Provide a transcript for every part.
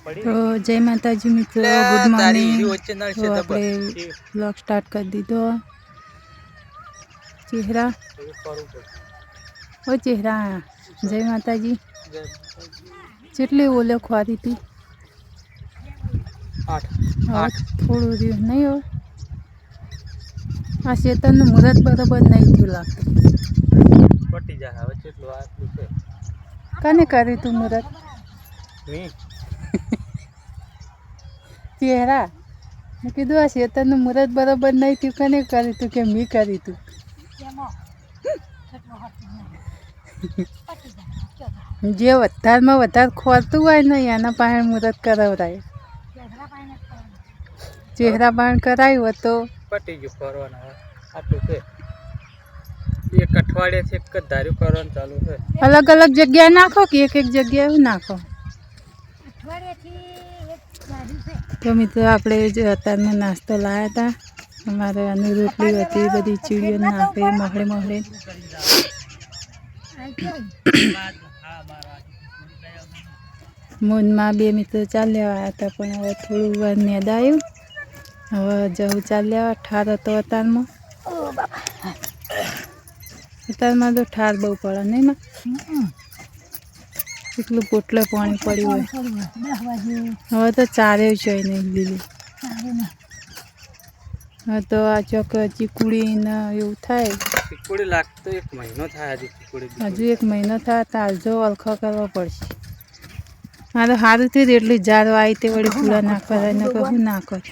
तो जय माता जी मित्रों, गुड मॉर्निंग। तो આપણે બ્લોગ સ્ટાર્ટ કરી દીધો। ચહેરા ઓ ચહેરા જય માતાજી। જેટલી ઓલે ખવાતી હતી 8 થોડું રહ્યું નહીં હોય। આ શેતરનું મુહૂર્ત બરાબર નહીં થયું લાગતું। પટી જાય હવે કેટલું આટલું છે। કને કર્યું તું મુહૂર્ત? ચહેરા મેં કીધું આ શેતરનું મુહૂર્ત બરાબર નહીં થયું, કને કર્યું તું? કે મેં કર્યું તું। જે વધારમાં વધારે ખોરતું હોય ને એના પાસે મુહૂર્ત કરાવરાય। ચહેરા બાણ કરાયું હોય તો પટી ગયું કરવાનું આટલું છે। એક અઠવાડિયાથી એક જ ધાર્યું કરવાનું ચાલુ છે। અલગ અલગ જગ્યાએ નાખો કે એક એક જગ્યાએ નાખો? તો મિત્રો આપણે જે અત્યારમાં નાસ્તો લાવ્યા હતા, અમારે આની રોટલી હતી, બધી ચીડીઓ નાખે મહળે મહળે। મૂનમાં બે મિત્રો ચાલ્યા આવ્યા હતા, પણ હવે થોડું વાર નેદાયું। હવે જવું ચાલ્યા ઠાર હતો અત્યારમાં। અત્યારમાં તો ઠાર બહુ પડે નહીં માં? એટલું પોટલે પાણી પડ્યું હોય। હવે તો ચારે છે નહીં લીલી। હવે તો આ ચોક ચીકુડી ને એવું થાય। ચીકુડી લાગતો 1 મહિનો થાય હજી। ચીકુડી હજુ 1 મહિનો થાય તો આલજો અલખો કરવો પડશે। હા તો સારું થયું એટલી ઝાડ આવી તે વળી પૂરા ના કરાય ને કહું ના કર।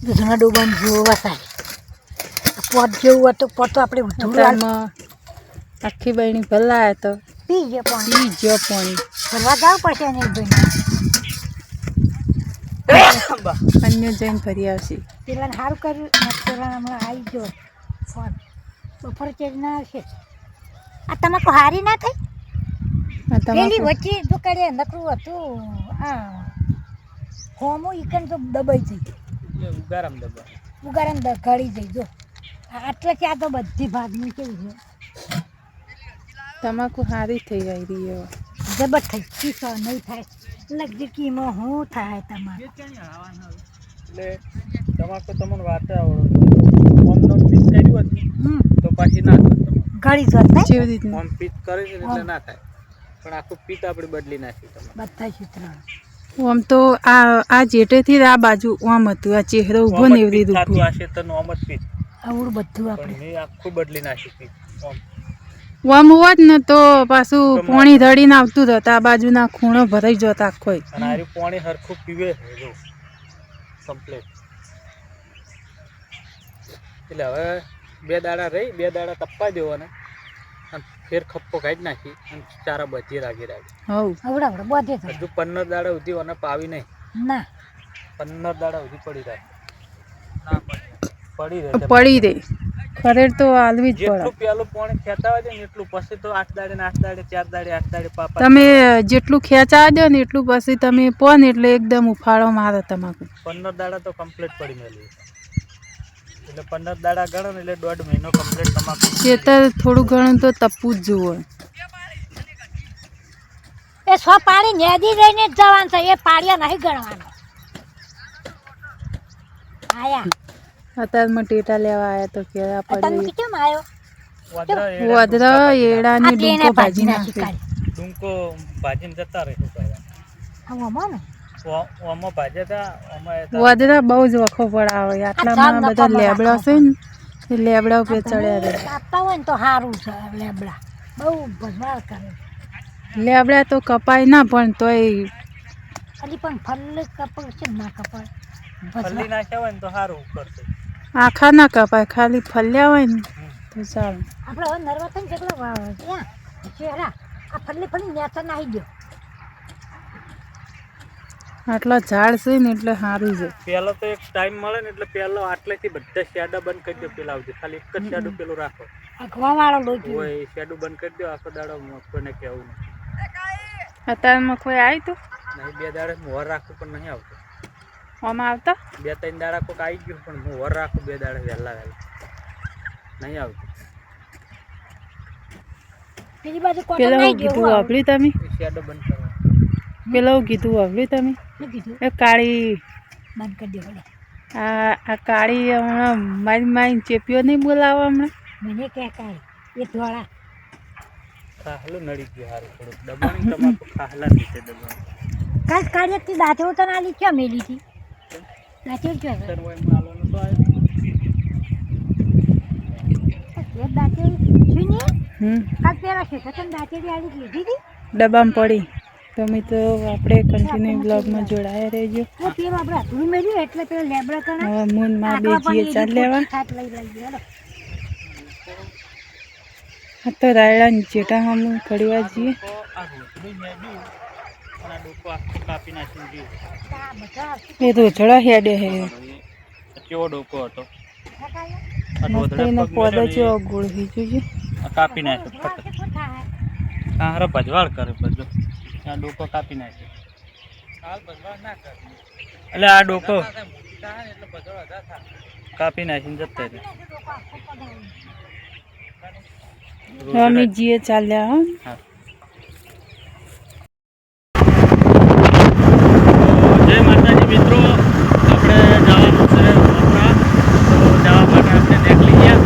દૂધના ડોબાન જેવો વસાય પોટ જેવું હતું। પોટ તો આપણે ઉધારમાં આખી બહેણી ભલાય તો પી ગયો પાણી ભરવા જવું પડશે ને અન્ય જઈને ફરી આવશે। પેલાને સારું કર્યું, પેલા હમણાં આવી ગયો ફોન બપોર ચેજ ના આવશે। આ તમાકુ હારી ના થઈ પેલી વચ્ચે જો કાઢે નકરું હતું આ હોમું ઈકન તો દબાઈ જઈ ઉગારામ દબા ઉગારામ ગળી જઈ જો આટલે ત્યાં તો બધી ભાગની કેવી છે તમાકુ હારી થઈ ગઈ રહી જબર થઈ કીસો નહીં થાય લગજીકીમાં શું થાય તમારે એટલે તમાકુ તમને વાત આવડો પીસ કર્યું હતું તો પાછી ના ગળી જોત ને જેવી રીતના ઓમ પીત કરે છે એટલે ના થાય, પણ આખું પીત આપણે બદલી નાખી તમે બધા ચિત્ર આમ તો આ જેટેથી આ બાજુ આમ હતું, આ ચહેરો ઊભો ને એવી રીતે આ ક્ષેત્રનું આમ જ પીત આવડું બધું આપણે મેં આખું બદલી નાખ્યું પીત આમ હોત ને તો પાછું પાણી રડીને આવતું હતું। આ બાજુના ખૂણો ભરાઈ જતો આખો। અને આર્યું પાણી હરખું પીવે જો કમ્પ્લીટ। એટલે હવે 2 દાડા રહી, 2 દાડા તપવા દેવાના અને ફેર ખપ્પો કાઢી નાખી અને ચારા બધી રાખી આવડા બધે હજુ 15 દાડા સુધી અને પાવી નહીં ના 15 દાડા સુધી પડી રહે પડી રહે ખરેડ તો આલવી જ પડે। જેટલું પેલું પાણી ખેંચાવા દે ને એટલું પછી તો 8 દાડે ને 8 દાડે 4 દાડે 8 દાડે પાપા તમે જેટલું ખેંચાવા દો ને એટલું પછી તમે પોન એટલે એકદમ ઉફાળો મારો તમાકુ। 15 દાડા તો કમ્પ્લીટ પડી મેલી એટલે 15 દાડા ગણો ને એટલે 1.5 મહિનો કમ્પ્લીટ તમાકુ ખેતર થોડું ઘણું તો તપવું જ જુઓ। એ સો પાણી નેદી જઈને જ જવાનું છે, એ પાળિયા નહીં ગણવાનો। આયા અત્યારમાં ટેટા લેવા આવ્યા તો કેળા તમે કેમ આવ્યો? વદરા એડાની ડુંકો ભાજી નાખી ડુંકો ભાજીને જતા રહે આમાં ભાજ્યા હતા વદરા બહુ જ વખો પડાવે। આટલામાં બધા લેબડા છે ને એ લેબડા ઉપર ચડ્યા રહે। કાપતા હોય ને તો સારું છે લેબડા બહુ ભજવાળ કરે। લેબડા તો કપાય ના પણ તોય ખાલી પણ ફલ કપાય છે ના કપાય ફલ્લી નાખ્યા હોય ને તો સારું કરશે। આખા ના કપાય, ખાલી ફલ્યા હોય ને તો ચાલે। આપણે હવે નરવા થઈને જેટલો ત્યાં ચહેરા આ ફલ્લી ફલ્લી નેચર નાખી દો। આટલા ઝાડ છે ને એટલે સારું છે। પેલો તો એક ટાઈમ મળે ને એટલે પેલો આટલેથી બધા શેડા બંધ કરી દો, પેલા આવજે ખાલી એક જ શેડું પેલું રાખો અખવાવાળો લોચી હોય શેડું બંધ કરી દો, આખો દાડો કોઈને કહેવું નહીં। અત્યારમાં કોઈ આવ્યું હતું નહીં 2 દાડે મોહર રાખું પણ નહીં આવતું આમાં આવતા 2-3 દાડા કોઈક આવી ગયું પણ હું વર રાખું 2 દાડે વહેલા નહીં આવતું। પેલી બાજુ કોટો પેલા નાઈ હું ગયો કીધું વાપર્યું તમે શેડો બંધ કરો. પેલા હું કીધું વાપર્યું તમે શું કીધું એ કાળી બંધ કરી દે બોલે આ કાળી હમણાં મારી ચેપીઓ નહીં બોલાવો હમણાં મને કે કાળ એ ધોળા ખાહલું નડી ગયું હારું થોડુંક. દબાણી તમાકુ ખાહલા નીચે દબાણી. કાલ કાર્યથી દાંતેડો તને આલી ક્યાં મેલી હતી દાંતેડ ક્યાં છે? સર્વાઈમાં આલવાનું તો આવ્યું. એ દાંતેડ સુઈને કાલ પેલા છે તને દાંતેડી આલી લીધી હતી ડબ્બામાં પડી તો મિત્રો આપણે કન્ટિન્યુ બ્લોગમાં જોડાયા રહેજો તો પેલો આપણે હાથું મેળ્યું એટલે પેલો લેબડા કણા હવે મૂન માં બે જીએ ચાલ લેવા હાથ લઈ લઈ ગયો આ તો રાયડા જેટા હમ ખડીવા જઈએ તો આ રોટલી મેળ્યું અને આ ડોકો આખું કાપી નાખીને ગયું. આ બધા એ રોજડા હેડે હે કેવો ડોકો હતો. આ મસ્ત રોધડા એનો પગ પોદો મેળ્યો જેવો ગોળ હીજું છે આ કાપી નાખ્યો ફટ. આ હારો ભજવાળ કરે બધો. આ ડોકો કાપી નાખ્યો. એટલે આ ડોકો કાપી નાખીને જતા રહ્યા. અમે જીએ ચાલ્યા હા. જય માતાજી મિત્રો, આપણે જવાનું છે વપરા. તો જવા માટે આપણે નીકળી ગયા.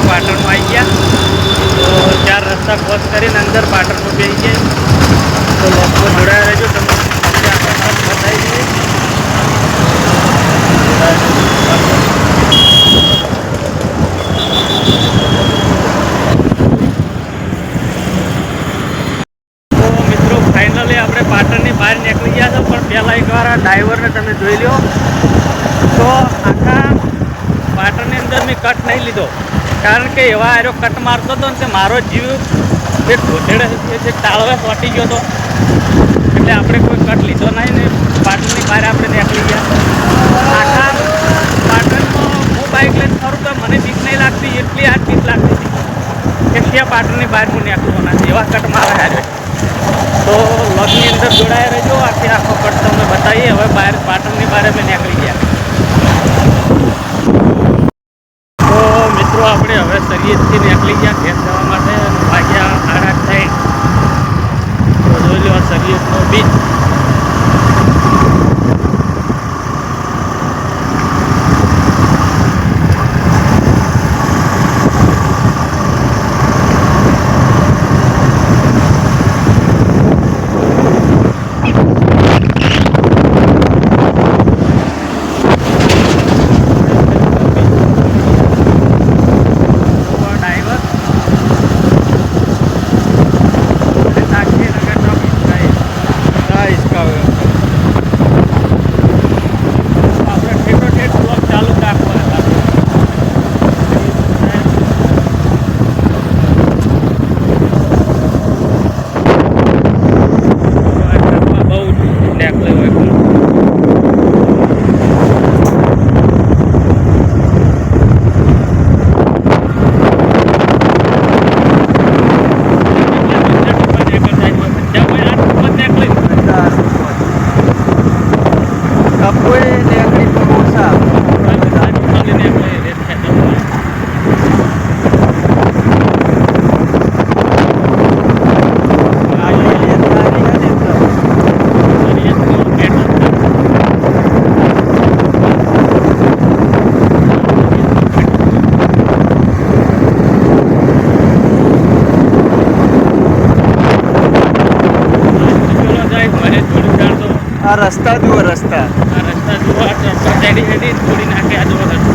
પાટણમાં આવી ગયા તો 4 રસ્તા ક્રોસ કરીને અંદર પાટણમાં બેસી ગયા. તો લોકમાં જોડાયા રહેજો, તમને આખા ખાસ બતાવી દઈએ. તો મિત્રો ફાઇનલી આપણે પાટણની બહાર નીકળી ગયા છો, પણ પહેલાં એકવાર આ ડ્રાઈવરને તમે જોઈ લો. તો આખા પાટણની અંદર મેં કટ નહીં લીધો, કારણ કે એવા આરો કટ મારતો હતો ને તે મારો જીવ એક ઘોટેડે જે ટાળવે ચોંટી ગયો હતો. એટલે આપણે કોઈ કટ લીધો નહીં ને પાટણની બહાર આપણે નીકળી ગયા. આખા પાટણમાં હું બાઇક લઈને ફરું તો મને બીક નહીં લાગતી, એટલી આ બીક લાગતી હતી કે ક્યાં પાટણની બહાર હું નીકળવાના છે, એવા કટ મારા હારે. તો લગની અંદર જોડાયા રહેજો, આખી આખો કટ તમને બતાવીએ. હવે બહાર પાટણની બહાર અમે નીકળી ગયા. મિત્રો આપણે હવે સરિયતથી નીકળી ગયા ઘેર જવા માટે. વાગ્યા 8:30. તો જોઈ લો સરિયતનો બીચ. આ રસ્તા જુઓ, રસ્તા આ રસ્તા જુઓ, આ રસ્તા હેડી હેડી થોડી નાખે. આ જુઓ રસ્તો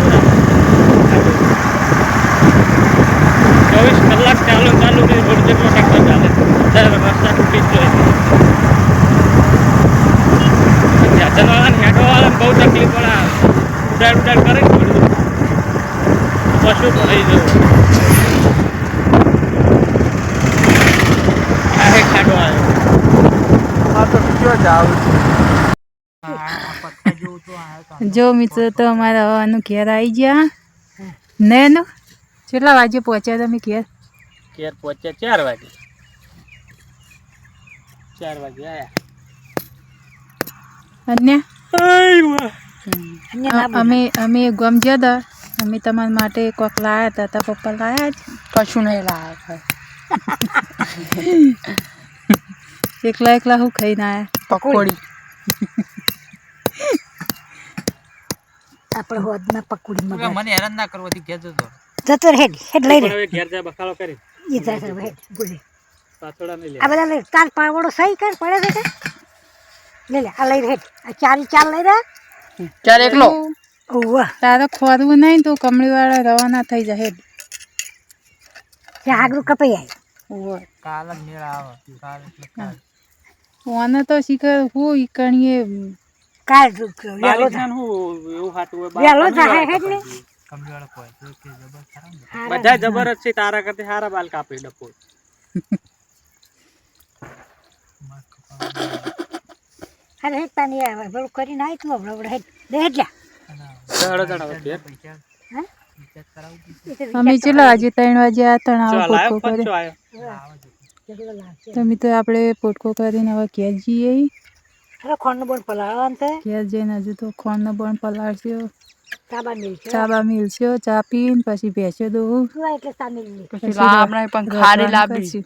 24 કલાક ચાલુ રહે. રોડ જેટલો ટ્રેક્ટર ચાલે ત્યારે રસ્તા તૂટી જ જોઈએ. જનવાળાને હેઠવાળાને બહુ તકલીફ પડે. ઉડાડ કરે ને થોડું પશુ ભરાઈ જવું. આ ખાડો આવ્યો. આ તો ક્યાં જાવ જો મિત્રો તો અમારા હવાનું ઘેર આવી ગયા નેનું કેટલા વાગે પહોંચ્યા તમે ઘેર ઘેર પહોંચ્યા 4 વાગે 4 વાગે આયા અન્ય અન્ય ના બોલે. અમે ગમ ગયા હતા અમે તમારા માટે કોક લાયા હતા તા પપ્પા લાયા જ કશું નહીં લાયા એકલા એકલા હું ખાઈને આયા પકોડી આપણે હોદના પકોડી મગા મને હેરાન ના કરવાથી ઘેર જતો જતો રે હેડ લઈ રે હવે ઘેર જાય બખાડો કરી એ જાય છે હેડ બોલે પાછોડા નહીં લે આ બધા લે ચાર પાવડો સહી કર પડે છે કે લે લે આ લઈ રે હેડ આ ચાર લઈ રે ચાર એકલો ઓવા તારે ખોરવું નહીં તો કમળીવાળા રવાના થઈ જાય હેડ ત્યાં આગળ કપાઈ આવી ઓય કાલ જ મેળ આવે કાલ એટલે કાલ ઓને તો શીખર હું ઈકણીએ કાલ વેલો માલિકને હું એવું હાટું હોય વેલો જાય હેડ ને કમળીવાળા કોઈ તો કે જબર ખરા ને બધા જબર જ છે તારા કરતે હારા બાલ કાપી ડપો અરે હેડ તાની આવે પેલું કરીને આવી તું હમણાં હેડ દે હેડ લે ચડો ચડો ઘેર હા અમે ચલો આજે 3 વાગે આ તણાવ ચાલ આયો પોટકો પંચો કરે આયો તમે તો આપણે પોટકો કરીને હવે ઘેર જઈએ અરે ખોણનું બોન પલાળવાનું છે ઘેર જઈને હજુ તો ખોણનો બણ પલાળશ્યો ચાબા મિલ છે ચા બા મિલશ્યો ચા પીને પછી ભેંસો દોવું તું આ એટલે ચા મિલ લે પછી આપણે પણ ખારી લાવી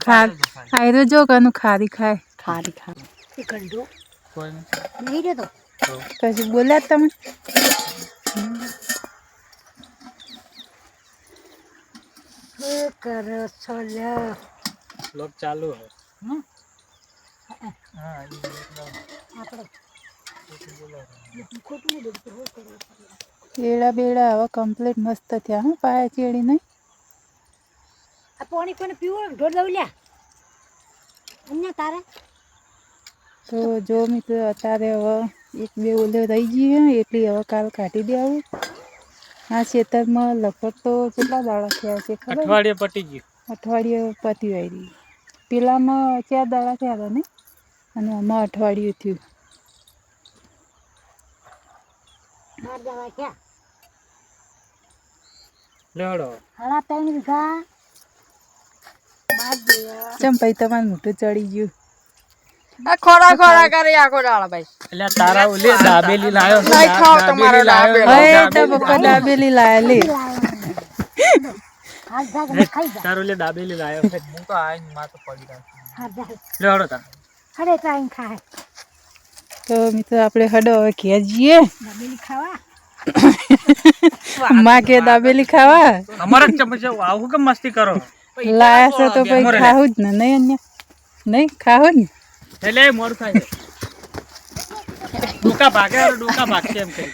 ખાઈ જો કનું ખારી ખાય ખારી ખારી એ કંડો કોઈ નહીં રે તો પછી બોલ્યા જ તમે શું કરો છો લ્યો લોક ચાલુ હે હમ? હા આપણે ખોટું નહીં બોલતું શું કરો બેડા બેડા હવે કમ્પ્લીટ મસ્ત થયા હું પાયા ચેડી નહીં આ પાણી કોને પીવું ઢોર લઉં લ્યા અન્ય તારે તો જો મિત્રો અત્યારે હવે 1-2 ઓલે રહી ગઈ એટલી હવે કાલ કાઢી દેવું આ ખેતરમાં લગભગ તો કેટલા દાડા થયા છે ખબર અઠવાડિયે પટી ગયું અઠવાડિયે પતી વાળી પેલામાં 4 દાડા થયા હતા ને અને આમાં અઠવાડિયું થયું બાર દવા ક્યાં લેવડો હળા 3 વીઘા બાર દેવા ચમ ભાઈ તમારું મોઢું ચડી ગયું આ ખોરા ખોરા કરે આખો દાડા ભાઈ એટલે તારા ઓલી દાબેલી લાયો છે, નહીં ખાવ તમારો દાબેલી હવે લાયો. તો પપ્પા દાબેલી લાયા લે હાથ જાગ ખાઈ જા તારો ઓલી દાબેલી લાયો છે. હું તો આઈને માથે પડી રહ્યો હાથ જાગ લેવડો તાર હડે તાઈન ખાય તો મિત્રો આપણે હડો હવે ઘેર જઈએ દાબેલી ખાવા માં કે દાબેલી ખાવા અમારે જ ચમચે આવું કેમ મસ્તી કરો લાયા છે તો પછી ખાવું જ ને નહીં અન્ય નહીં ખાવું ને એટલે એ મોડું થાય છે ડોકા ભાગે ડોકા ભાગશે એમ કરી